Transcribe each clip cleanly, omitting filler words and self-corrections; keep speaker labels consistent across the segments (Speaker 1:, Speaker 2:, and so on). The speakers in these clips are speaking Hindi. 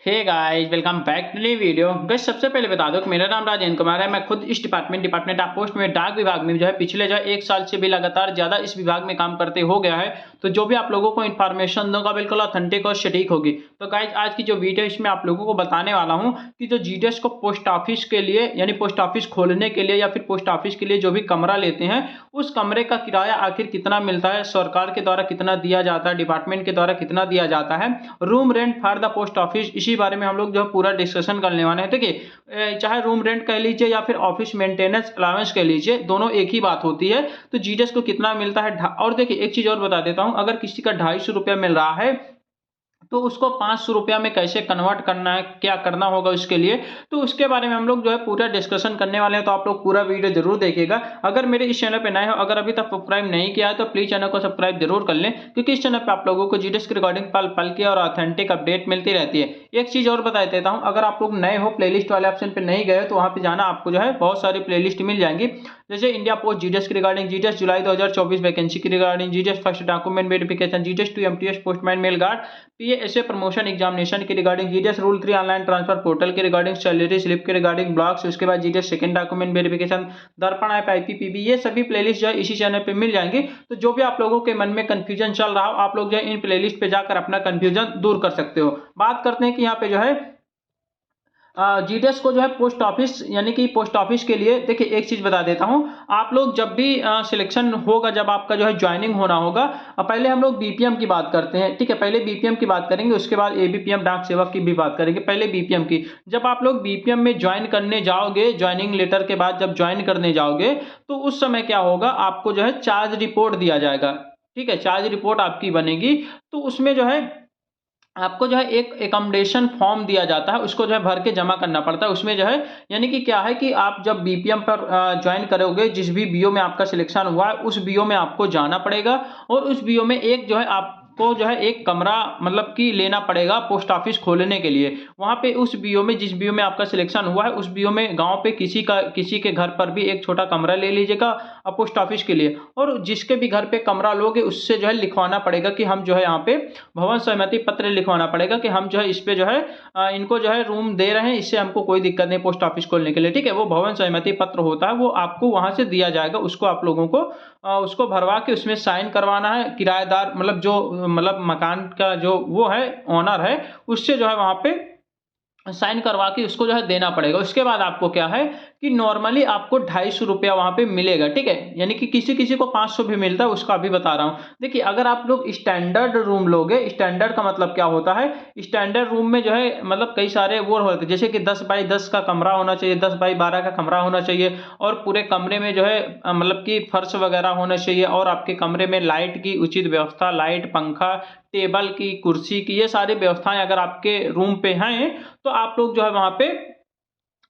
Speaker 1: Hey guys, welcome back to new video. Guys, सबसे पहले बता दो कि मेरा नाम राजेंद्र कुमार है। मैं खुद इस डिपार्टमेंट ऑफ पोस्ट में डाक विभाग में जो है पिछले जो है 1 साल से भी लगातार ज़्यादा इस विभाग में काम करते हो गया है। तो जो भी आप लोगों को इन्फॉर्मेशन दूंगा बिल्कुल ऑथेंटिक और सटीक होगी। तो गाइस, आज की जो वीडियो है इसमें आप लोगों को बताने वाला हूँ कि जो जीडीएस को पोस्ट ऑफिस के लिए यानी पोस्ट ऑफिस खोलने के लिए या फिर पोस्ट ऑफिस के लिए जो भी कमरा लेते हैं उस कमरे का किराया आखिर कितना मिलता है, सरकार के द्वारा कितना दिया जाता है, डिपार्टमेंट के द्वारा कितना दिया जाता है, room rent for the post office. इसी बारे में हम लोग जो पूरा डिस्कशन करने वाले हैं। देखिए, चाहे रूम रेंट कह लीजिए या फिर ऑफिस मेंटेनेंस अलाउंस कह लीजिए, दोनों एक ही बात होती है। तो जीडीएस को कितना मिलता है, और देखिए एक चीज और बता देता हूं, अगर किसी का 250 रुपया मिल रहा है तो उसको 500 रुपया में कैसे कन्वर्ट करना है, क्या करना होगा उसके लिए, तो उसके बारे में हम लोग जो है पूरा डिस्कशन करने वाले हैं। तो आप लोग पूरा वीडियो जरूर देखिएगा। अगर मेरे इस चैनल पे नए हो, अगर अभी तक सब्सक्राइब नहीं किया है तो प्लीज चैनल को सब्सक्राइब जरूर कर लें, क्योंकि इस चैनल पे आप लोगों को जीडीएस की रिकॉर्डिंग पल पल की और ऑथेंटिक अपडेट मिलती रहती है। एक चीज और बता देता हूँ, अगर आप लोग नए हो, प्लेलिस्ट वाले ऑप्शन पे नहीं गए तो वहां पे जाना, आपको जो है बहुत सारी प्लेलिस्ट मिल जाएंगी। जैसे इंडिया पोस्ट जीडीएस की रिगार्डिंग, जीडीएस जुलाई 2024 वैकेंसी की regarding, GDS first document verification, GDS to MTS postman mail guard, PSA promotion examination की regarding, GDS rule 3 online transfer portal की रिगार्डिंग, सैलरी स्लिप के रिगार्डिंग, ब्लॉग्स, उसके बाद GDS second document verification, Darpan app, IPPB, ये सभी प्लेलिस्ट जो है इसी चैनल पे मिल जाएंगी। तो जो भी आप लोगों के मन में कंफ्यूजन चल रहा हो, आप लोग जो है इन प्लेलिस्ट पे जाकर अपना कंफ्यूजन दूर कर सकते हो। बात करते हैं कि यहाँ पे जो है जीडीएस को जो है पोस्ट ऑफिस यानी कि पोस्ट ऑफिस के लिए, देखिए एक चीज बता देता हूं, आप लोग जब भी सिलेक्शन होगा, जब आपका जो है ज्वाइनिंग होना होगा, पहले हम लोग बीपीएम की बात करते हैं। ठीक है, पहले बीपीएम की बात करेंगे, उसके बाद एबीपीएम डाक सेवक की भी बात करेंगे। पहले बीपीएम की, जब आप लोग बीपीएम में ज्वाइन करने जाओगे, ज्वाइनिंग लेटर के बाद जब ज्वाइन करने जाओगे तो उस समय क्या होगा, आपको जो है चार्ज रिपोर्ट दिया जाएगा। ठीक है, चार्ज रिपोर्ट आपकी बनेगी। तो उसमें जो है आपको जो है एक एकोमोडेशन फॉर्म दिया जाता है, उसको जो है भर के जमा करना पड़ता है। उसमें जो है यानी कि क्या है कि आप जब बीपीएम पर ज्वाइन करोगे, जिस भी बीओ में आपका सिलेक्शन हुआ है उस बीओ में आपको जाना पड़ेगा, और उस बीओ में एक जो है आपको जो है एक कमरा मतलब कि लेना पड़ेगा पोस्ट ऑफिस खोलने के लिए। वहां पे उस बीओ में, जिस बीओ में आपका सिलेक्शन हुआ है उस बीओ में गांव पे किसी के घर पर भी एक छोटा कमरा ले लीजिएगा पोस्ट ऑफिस के लिए। और जिसके भी घर पे कमरा लोगे उससे जो है लिखवाना पड़ेगा कि हम जो है यहाँ पे भवन सहमति पत्र लिखवाना पड़ेगा कि हम जो है इस पे जो है इनको जो है रूम दे रहे हैं, इससे हमको कोई दिक्कत नहीं पोस्ट ऑफिस खोलने के लिए। ठीक है, वो भवन सहमति पत्र होता है, वो आपको वहां से दिया जाएगा। उसको आप लोगों को उसको भरवा के उसमें साइन करवाना है। किराएदार मतलब जो मतलब मकान का जो वो है ओनर है, उससे जो है वहां पे साइन करवा के उसको जो है देना पड़ेगा। उसके बाद आपको क्या है कि नॉर्मली आपको 250 रुपया वहां पे मिलेगा। ठीक है, यानी कि किसी किसी को 500 भी मिलता है, उसका अभी बता रहा हूं। देखिए, अगर आप लोग स्टैंडर्ड रूम लोगे, स्टैंडर्ड का मतलब क्या होता है, स्टैंडर्ड रूम में जो है मतलब कई सारे वो होते हैं, जैसे कि 10 बाई 10 का कमरा होना चाहिए, 10 बाई 12 का कमरा होना चाहिए, और पूरे कमरे में जो है मतलब कि फर्श वगैरह होना चाहिए, और आपके कमरे में लाइट की उचित व्यवस्था, लाइट, पंखा, टेबल की, कुर्सी की, ये सारी व्यवस्थाएं अगर आपके रूम पे हैं तो आप लोग जो है वहां पे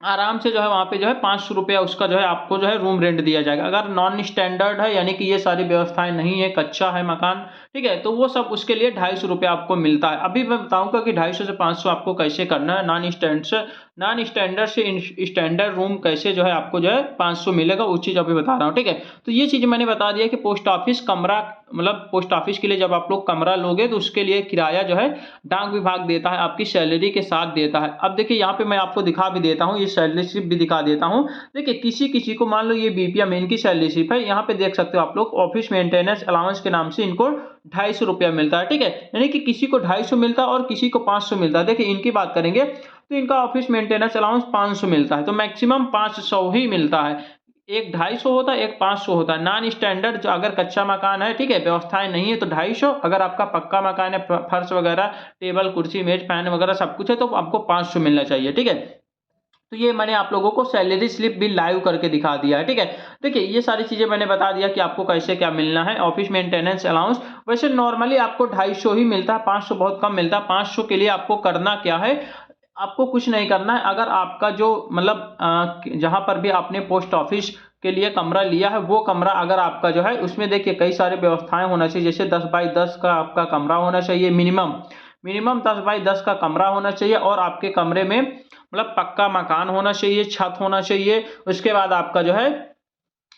Speaker 1: आराम से जो है वहां पे जो है 500 रुपया उसका जो है आपको जो है रूम रेंट दिया जाएगा। अगर नॉन स्टैंडर्ड है यानी कि ये सारी व्यवस्थाएं नहीं है, कच्चा है मकान, ठीक है, तो वो सब उसके लिए 250 रुपया आपको मिलता है। अभी मैं बताऊंगा कि 250 से 500 आपको कैसे करना है। नॉन स्टैंडर्ड से स्टैंडर्ड रूम कैसे जो है आपको जो है 500 मिलेगा, वो चीज अभी बता रहा हूँ। ठीक है, तो ये चीज मैंने बता दिया कि पोस्ट ऑफिस कमरा मतलब पोस्ट ऑफिस के लिए जब आप लोग कमरा लोगे तो उसके लिए किराया जो है डाक विभाग देता है, आपकी सैलरी के साथ देता है। अब देखिए यहाँ पे मैं आपको दिखा भी देता हूँ, ये सैलरी स्लिप भी दिखा देता हूँ। देखिए, किसी किसी को मान लो ये बीपीएम इनकी सैलरी स्लिप है, यहाँ पे देख सकते हो आप लोग, ऑफिस मेंटेनेंस अलाउंस के नाम से इनको 250 रुपया मिलता है। ठीक है, यानी कि किसी को 250 मिलता है और किसी को 500 मिलता है। देखिए, इनकी बात करेंगे तो इनका ऑफिस मेंटेनेंस अलाउंस 500 मिलता है, तो मैक्सिमम 500 ही मिलता है। एक 250 होता है, एक 500 होता है। नॉन स्टैंडर्ड जो अगर कच्चा मकान है, ठीक है, व्यवस्थाएं नहीं है तो 250, अगर आपका पक्का मकान है, फर्श वगैरह, टेबल, कुर्सी, मेज, फैन वगैरह सब कुछ है, तो आपको 500 मिलना चाहिए। ठीक है, तो ये मैंने आप लोगों को सैलरी स्लिप भी लाइव करके दिखा दिया है। ठीक है, देखिए ये सारी चीजें मैंने बता दिया कि आपको कैसे क्या मिलना है। ऑफिस मेंटेनेंस अलाउंस वैसे नॉर्मली आपको 250 ही मिलता है, 500 बहुत कम मिलता है। 500 के लिए आपको करना क्या है, आपको कुछ नहीं करना है। अगर आपका जो मतलब जहां पर भी आपने पोस्ट ऑफिस के लिए कमरा लिया है, वो कमरा अगर आपका जो है उसमें देखिए कई सारी व्यवस्थाएं होना चाहिए, जैसे 10 बाई 10 का आपका कमरा होना चाहिए, मिनिमम 10 बाई 10 का कमरा होना चाहिए, और आपके कमरे में मतलब पक्का मकान होना चाहिए, छत होना चाहिए। उसके बाद आपका जो है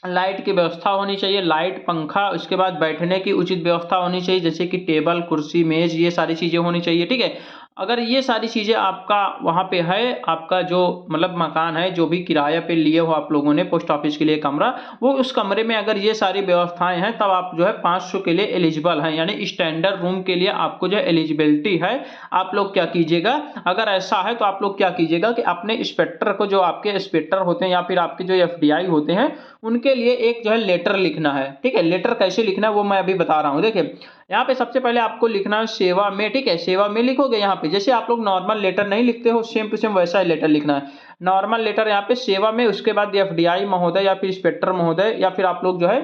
Speaker 1: लाइट की व्यवस्था होनी चाहिए, लाइट, पंखा, उसके बाद बैठने की उचित व्यवस्था होनी चाहिए, जैसे कि टेबल, कुर्सी, मेज, ये सारी चीजें होनी चाहिए। ठीक है, अगर ये सारी चीज़ें आपका वहाँ पे है, आपका जो मतलब मकान है, जो भी किराया पे लिए हो आप लोगों ने पोस्ट ऑफिस के लिए कमरा, वो उस कमरे में अगर ये सारी व्यवस्थाएं हैं, तब आप जो है 500 के लिए एलिजिबल हैं, यानी स्टैंडर्ड रूम के लिए आपको जो एलिजिबिलिटी है। आप लोग क्या कीजिएगा, अगर ऐसा है तो आप लोग क्या कीजिएगा कि अपने इंस्पेक्टर को, जो आपके इंस्पेक्टर होते हैं या फिर आपके जो एफडीआई होते हैं, उनके लिए एक जो है लेटर लिखना है। ठीक है, लेटर कैसे लिखना है वो मैं अभी बता रहा हूँ। देखिए यहाँ पे सबसे पहले आपको लिखना है सेवा में। ठीक है, सेवा में लिखोगे यहाँ पे, जैसे आप लोग नॉर्मल लेटर नहीं लिखते हो, सेम टू सेम वैसा ही लेटर लिखना है। नॉर्मल लेटर यहाँ पे सेवा में, उसके बाद एफडीआई महोदय या फिर इंस्पेक्टर महोदय या फिर आप लोग जो है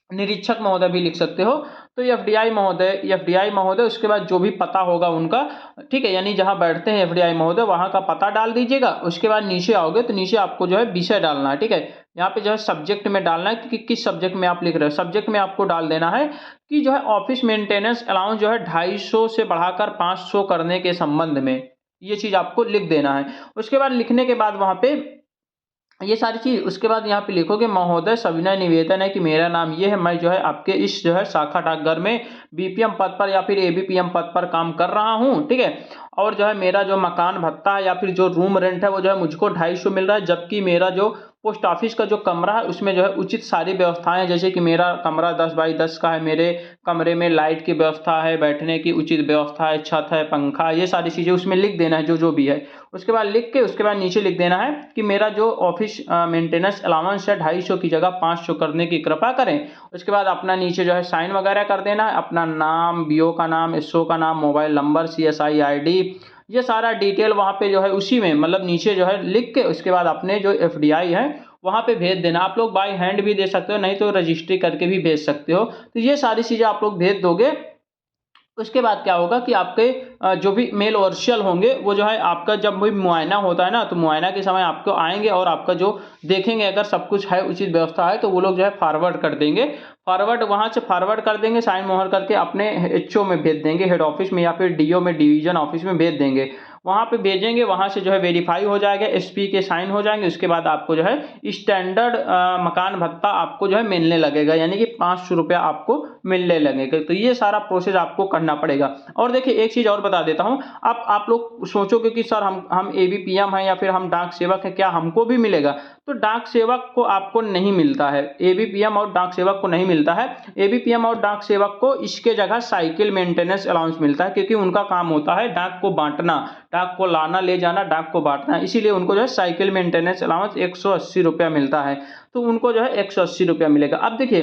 Speaker 1: निरीक्षक महोदय भी लिख सकते हो। तो एफडीआई महोदय, उसके बाद जो भी पता होगा उनका, ठीक है, यानी जहां बैठते हैं एफडीआई महोदय वहां का पता डाल दीजिएगा। उसके बाद नीचे आओगे तो नीचे आपको जो है विषय डालना है। ठीक है, यहाँ पे जो है सब्जेक्ट में डालना है कि किस सब्जेक्ट में आप लिख रहे हो। सब्जेक्ट में आपको डाल देना है कि जो है ऑफिस मेंटेनेंस अलाउंस जो है 250 से बढ़ाकर 500 करने के संबंध में, ये चीज आपको लिख देना है। उसके बाद लिखने के बाद वहां पे ये सारी चीज, उसके बाद यहाँ पे लिखोगे महोदय सविनय निवेदन है कि मेरा नाम ये है, मैं जो है आपके इस जो है शाखा डाकघर में बीपीएम पद पर या फिर एबीपीएम पद पर काम कर रहा हूँ। ठीक है, और जो है मेरा जो मकान भत्ता है या फिर जो रूम रेंट है वो जो है मुझको 250 मिल रहा है, जबकि मेरा जो पोस्ट ऑफिस का जो कमरा है उसमें जो है उचित सारी व्यवस्थाएं हैं, जैसे कि मेरा कमरा 10 बाई 10 का है, मेरे कमरे में लाइट की व्यवस्था है, बैठने की उचित व्यवस्था है, छत है, पंखा, ये सारी चीज़ें उसमें लिख देना है जो जो भी है। उसके बाद लिख के उसके बाद नीचे लिख देना है कि मेरा जो ऑफिस मेंटेनेंस अलाउंस है 250 की जगह 500 करने की कृपा करें। उसके बाद अपना नीचे जो है साइन वगैरह कर देना है, अपना नाम, बीओ का नाम, एसओ का नाम, मोबाइल नंबर, सीएसआई आईडी, ये सारा डिटेल वहाँ पे जो है उसी में मतलब नीचे जो है लिख के उसके बाद अपने जो एफडीआई है वहाँ पे भेज देना। आप लोग बाय हैंड भी दे सकते हो, नहीं तो रजिस्ट्री करके भी भेज सकते हो। तो ये सारी चीज़ें आप लोग भेज दोगे। उसके बाद क्या होगा कि आपके जो भी मेल ऑफिशियल होंगे वो जो है आपका जब भी मुआयना होता है ना, तो मुआयना के समय आपको आएंगे और आपका जो देखेंगे अगर सब कुछ है, उचित व्यवस्था है, तो वो लोग जो है फॉरवर्ड कर देंगे। फॉरवर्ड वहाँ से फॉरवर्ड कर देंगे, साइन मोहर करके अपने एचओ में भेज देंगे, हेड ऑफिस में या फिर डीओ में, डिवीजन ऑफिस में भेज देंगे। वहाँ पे भेजेंगे, वहाँ से जो है वेरीफाई हो जाएगा, एसपी के साइन हो जाएंगे। उसके बाद आपको जो है स्टैंडर्ड मकान भत्ता आपको जो है मिलने लगेगा, यानी कि 500 रुपया आपको मिलने लगेगा। तो ये सारा प्रोसेस आपको करना पड़ेगा। और देखिए एक चीज़ और बता देता हूँ, अब आप लोग सोचोगे कि सर हम एबीपीएम हैं या फिर हम डाक सेवक हैं, क्या हमको भी मिलेगा? तो डाक सेवक को आपको नहीं मिलता है, एबीपीएम और डाक सेवक को नहीं मिलता है। एबीपीएम और डाक सेवक को इसके जगह साइकिल मेंटेनेंस अलाउंस मिलता है, क्योंकि उनका काम होता है डाक को बांटना, डाक को लाना ले जाना, डाक को बांटना, इसीलिए उनको जो है साइकिल मेंटेनेंस अलाउंस 180 रुपया मिलता है। तो उनको जो है 180 रुपया मिलेगा। अब देखिए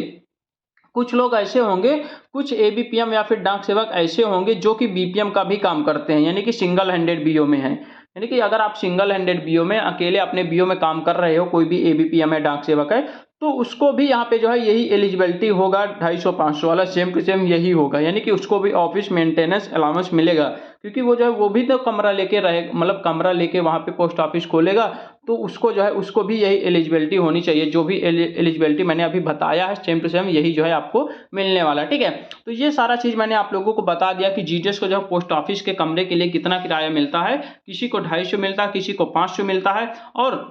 Speaker 1: कुछ लोग ऐसे होंगे, कुछ एबीपीएम या फिर डाक सेवक ऐसे होंगे जो कि बीपीएम का भी काम करते हैं, यानी कि सिंगल हैंडेड बीओ में है। यानी कि अगर आप सिंगल हैंडेड बीओ में अकेले अपने बीओ में काम कर रहे हो, कोई भी एबीपीएम है, डाक सेवक है, तो उसको भी यहाँ पे जो है यही एलिजिबिलिटी होगा, 250-500 वाला सेम टू सेम यही होगा। यानी कि उसको भी ऑफिस मेंटेनेंस अलाउंस मिलेगा, क्योंकि वो जो है वो भी तो कमरा लेके रहे, मतलब कमरा लेके वहाँ पे पोस्ट ऑफिस खोलेगा, तो उसको जो है उसको भी यही एलिजिबिलिटी होनी चाहिए। जो भी एलिजिबिलिटी मैंने अभी बताया है सेम टू सेम यही जो है आपको मिलने वाला है। ठीक है, तो ये सारा चीज़ मैंने आप लोगों को बता दिया कि जीडीएस को जो है पोस्ट ऑफिस के कमरे के लिए कितना किराया मिलता है। किसी को 250 मिलता है, किसी को 500 मिलता है। और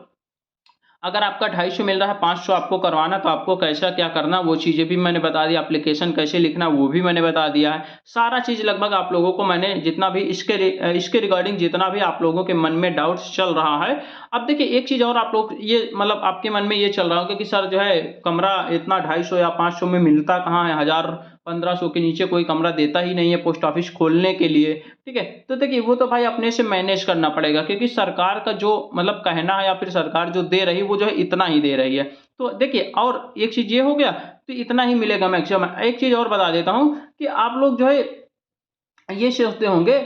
Speaker 1: अगर आपका 250 मिल रहा है, 500 आपको करवाना, तो आपको कैसा क्या करना वो चीज़ें भी मैंने बता दी, एप्लीकेशन कैसे लिखना वो भी मैंने बता दिया है। सारा चीज़ लगभग आप लोगों को मैंने जितना भी इसके रिगार्डिंग जितना भी आप लोगों के मन में डाउट्स चल रहा है। अब देखिए एक चीज़ और आप लोग ये मतलब आपके मन में ये चल रहा होगा कि सर जो है कमरा इतना 250 या 500 में मिलता कहाँ है, 1000-1500 के नीचे कोई कमरा देता ही नहीं है पोस्ट ऑफिस खोलने के लिए। ठीक है, तो देखिए वो तो भाई अपने से मैनेज करना पड़ेगा, क्योंकि सरकार का जो मतलब कहना है या फिर सरकार जो दे रही वो जो है इतना ही दे रही है। तो देखिए और एक चीज़ ये हो गया, तो इतना ही मिलेगा मैक्सिमम। एक चीज़ और बता देता हूँ कि आप लोग जो है ये सोचते होंगे,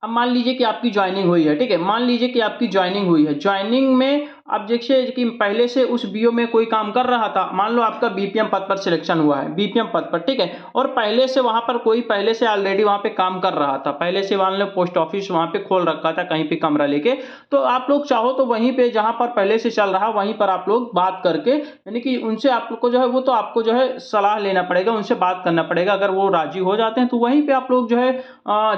Speaker 1: अब मान लीजिए कि आपकी ज्वाइनिंग हुई है। ठीक है, मान लीजिए कि आपकी ज्वाइनिंग हुई है, ज्वाइनिंग में अब देखिए कि पहले से उस बीओ में कोई काम कर रहा था, मान लो आपका बीपीएम पद पर सिलेक्शन हुआ है, बीपीएम पद पर, ठीक है, और पहले से वहां पर कोई पहले से ऑलरेडी वहां पे काम कर रहा था, पहले से मान लो पोस्ट ऑफिस वहां पे खोल रखा था कहीं पे कमरा लेके, तो आप लोग चाहो तो वहीं पे जहां पर पहले से चल रहा वहीं पर आप लोग बात करके, यानी कि उनसे आप लोग को जो है वो तो आपको जो है सलाह लेना पड़ेगा, उनसे बात करना पड़ेगा। अगर वो राजी हो जाते हैं तो वहीं पे आप लोग जो है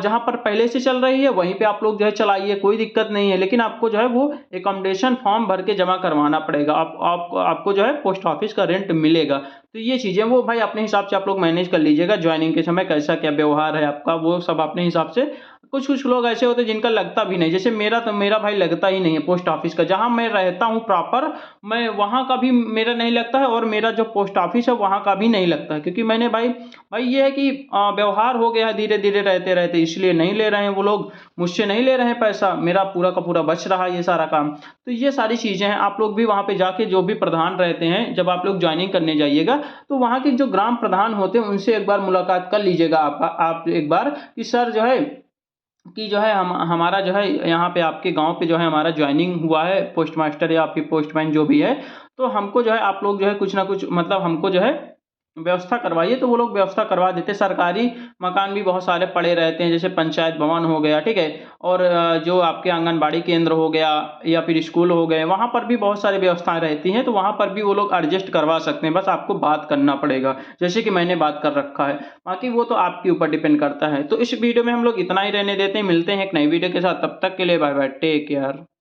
Speaker 1: जहां पर पहले से चल रही है वहीं पे आप लोग जो है चलाइए, कोई दिक्कत नहीं है। लेकिन आपको जो है वो एकोमोडेशन फॉर्म भर के जमा करवाना पड़ेगा। आपको जो है पोस्ट ऑफिस का रेंट मिलेगा। तो ये चीज़ें वो भाई अपने हिसाब से आप लोग मैनेज कर लीजिएगा। ज्वाइनिंग के समय कैसा क्या व्यवहार है आपका, वो सब अपने हिसाब से। कुछ-कुछ लोग ऐसे होते हैं जिनका लगता भी नहीं, जैसे मेरा भाई लगता ही नहीं है पोस्ट ऑफिस का। जहाँ मैं रहता हूँ प्रॉपर, मैं वहाँ का भी मेरा नहीं लगता है और मेरा जो पोस्ट ऑफिस है वहाँ का भी नहीं लगता है, क्योंकि मैंने भाई ये है कि व्यवहार हो गया है धीरे-धीरे रहते-रहते, इसलिए नहीं ले रहे हैं वो लोग, मुझसे नहीं ले रहे हैं पैसा, मेरा पूरा का पूरा बच रहा है ये सारा काम। तो ये सारी चीज़ें हैं, आप लोग भी वहाँ पे जाके जो भी प्रधान रहते हैं, जब आप लोग जॉइनिंग करने जाइएगा, तो वहाँ के जो ग्राम प्रधान होते हैं उनसे एक बार मुलाकात कर लीजिएगा आप एक बार, कि सर जो है हम हमारा जो है यहाँ पे आपके गाँव पे जो है हमारा जॉइनिंग हुआ है, पोस्ट मास्टर या फिर पोस्टमैन जो भी है, तो हमको जो है आप लोग जो है कुछ ना कुछ मतलब हमको जो है व्यवस्था करवाइए। तो वो लोग व्यवस्था करवा देते हैं। सरकारी मकान भी बहुत सारे पड़े रहते हैं, जैसे पंचायत भवन हो गया, ठीक है? और जो आपके आंगनबाड़ी केंद्र हो गया या फिर स्कूल हो गए, वहाँ पर भी बहुत सारी व्यवस्थाएँ रहती हैं, तो वहाँ पर भी वो लोग एडजस्ट करवा सकते हैं, बस आपको बात करना पड़ेगा, जैसे कि मैंने बात कर रखा है। बाकी वो तो आपके ऊपर डिपेंड करता है। तो इस वीडियो में हम लोग इतना ही रहने देते हैं, मिलते हैं एक नई वीडियो के साथ, तब तक के लिए बाय बाय, टेक केयर।